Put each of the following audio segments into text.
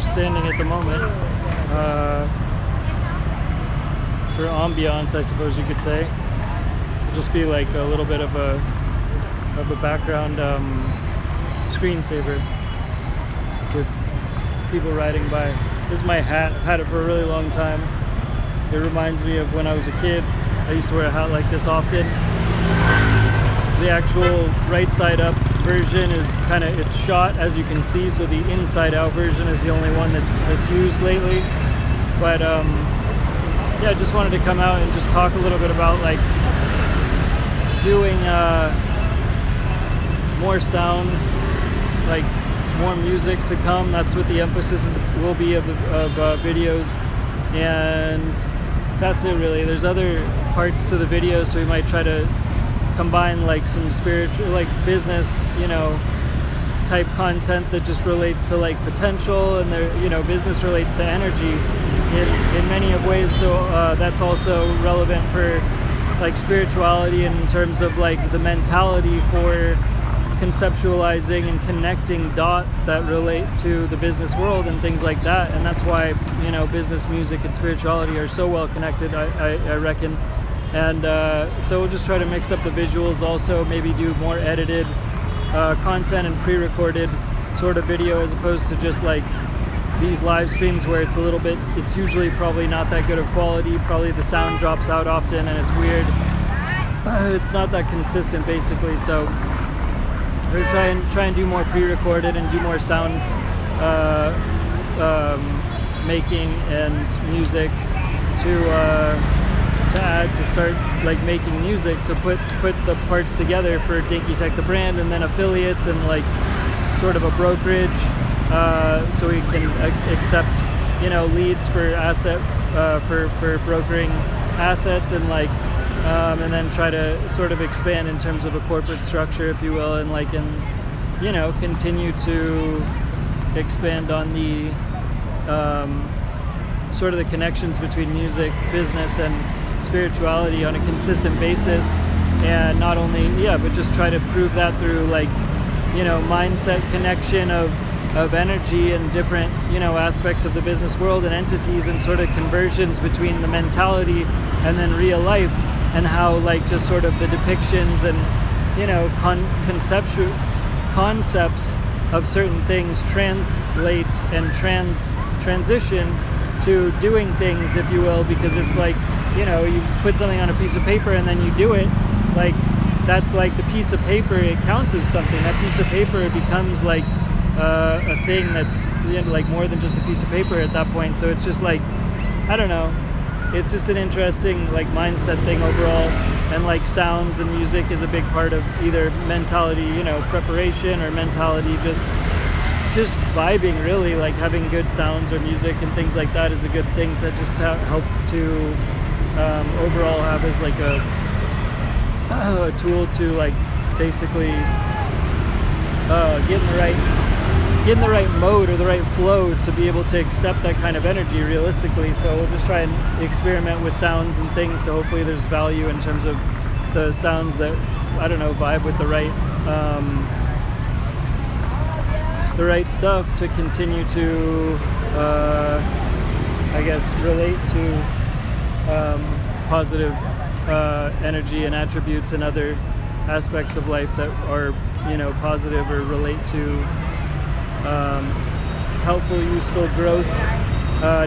just standing at the moment for ambiance, I suppose you could say. It'll just be like a little bit of a background screensaver with people riding by. This is my hat. I've had it for a really long time. It reminds me of when I was a kid. I used to wear a hat like this often. The actual right side up version is it's shot, as you can see, so the inside out version is the only one that's used lately. But yeah, I just wanted to come out and just talk a little bit about like doing more sounds, like more music to come. That's what the emphasis will be of videos, and that's it really. There's other parts to the video, so we might try to combine like some spiritual, like business, type content that just relates to like potential, and their, business relates to energy in many of ways. So that's also relevant for like spirituality in terms of like the mentality for conceptualizing and connecting dots that relate to the business world and things like that. And that's why business, music, and spirituality are so well connected, I reckon. And so we'll just try to mix up the visuals, also maybe do more edited content and pre-recorded sort of video, as opposed to just like these live streams where it's usually probably not that good of quality. Probably the sound drops out often and it's weird. It's not that consistent basically. So we're try and do more pre-recorded and do more sound making and music to add, to start like making music, to put the parts together for dnkytehc the brand, and then affiliates and like sort of a brokerage, so we can accept leads for for brokering assets, and like and then try to sort of expand in terms of a corporate structure, if you will, and like continue to expand on the sort of the connections between music, business, and spirituality on a consistent basis. And not only but just try to prove that through like mindset connection of energy and different aspects of the business world and entities, and sort of conversions between the mentality and then real life, and how like just sort of the depictions and conceptual concepts of certain things translate and transition to doing things, if you will, because it's like you put something on a piece of paper and then you do it. Like that's like the piece of paper, it counts as something. That piece of paper becomes like a thing that's like more than just a piece of paper at that point. So it's just like, I don't know, it's just an interesting like mindset thing overall. And like sounds and music is a big part of either mentality, preparation, or mentality just vibing, really. Like having good sounds or music and things like that is a good thing to just help to overall have as like a tool to like basically get in the right mode or the right flow to be able to accept that kind of energy realistically. So we'll just try and experiment with sounds and things, so hopefully there's value in terms of the sounds that, I don't know, vibe with the right stuff to continue to I guess relate to positive energy and attributes and other aspects of life that are positive or relate to helpful, useful growth,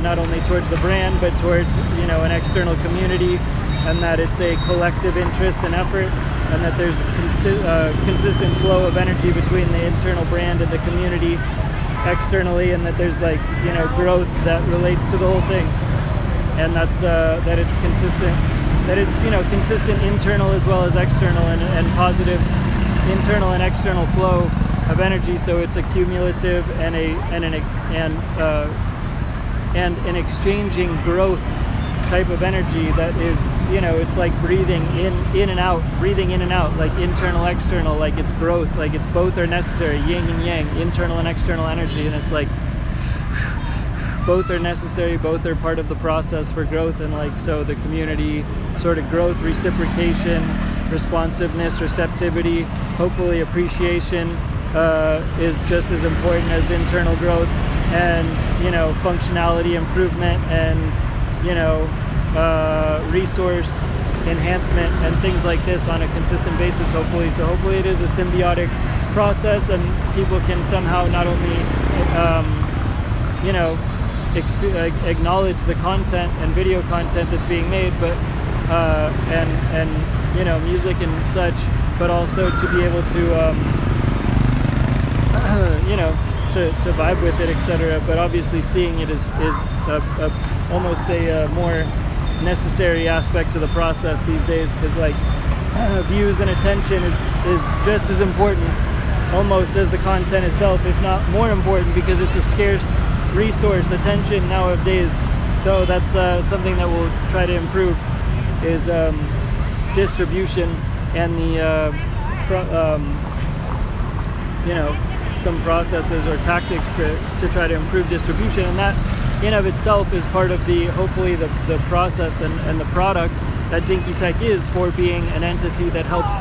not only towards the brand but towards an external community, and that it's a collective interest and effort, and that there's a consistent flow of energy between the internal brand and the community externally, and that there's like growth that relates to the whole thing, and that's that it's consistent, that it's consistent internal as well as external, and positive internal and external flow of energy. So it's a cumulative and an exchanging growth type of energy that is, it's like breathing in and out, like internal, external, like it's growth, like it's both are necessary, yin and yang, internal and external energy, and it's like both are necessary, both are part of the process for growth. And like, so the community sort of growth, reciprocation, responsiveness, receptivity, hopefully appreciation is just as important as internal growth. And you know, functionality improvement and, you know, resource enhancement and things like this on a consistent basis, hopefully. So hopefully it is a symbiotic process, and people can somehow not only you know, acknowledge the content and video content that's being made, but and you know, music and such, but also to be able to you know, to vibe with it, etc. But obviously seeing it is almost a more necessary aspect to the process these days, because like views and attention is just as important almost as the content itself, if not more important, because it's a scarce resource, attention, nowadays. So that's something that we'll try to improve, is distribution and the you know, some processes or tactics to try to improve distribution. And that in of itself is part of the, hopefully the process and the product that Dinky Tech is, for being an entity that helps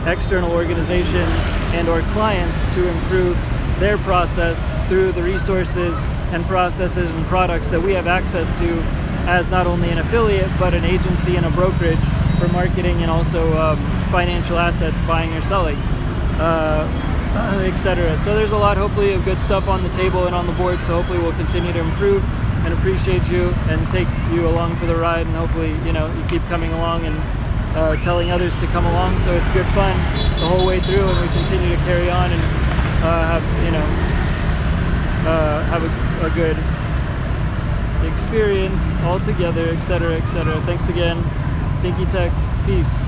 external organizations and or clients to improve their process through the resources and processes and products that we have access to as not only an affiliate but an agency and a brokerage for marketing, and also financial assets, buying or selling, etc. So there's a lot, hopefully, of good stuff on the table and on the board. So hopefully we'll continue to improve and appreciate you and take you along for the ride, and hopefully, you know, you keep coming along and telling others to come along. So it's good fun the whole way through, and we continue to carry on and have, you know, have a good experience all together, etc., etc. Thanks again, Dinky Tech. Peace.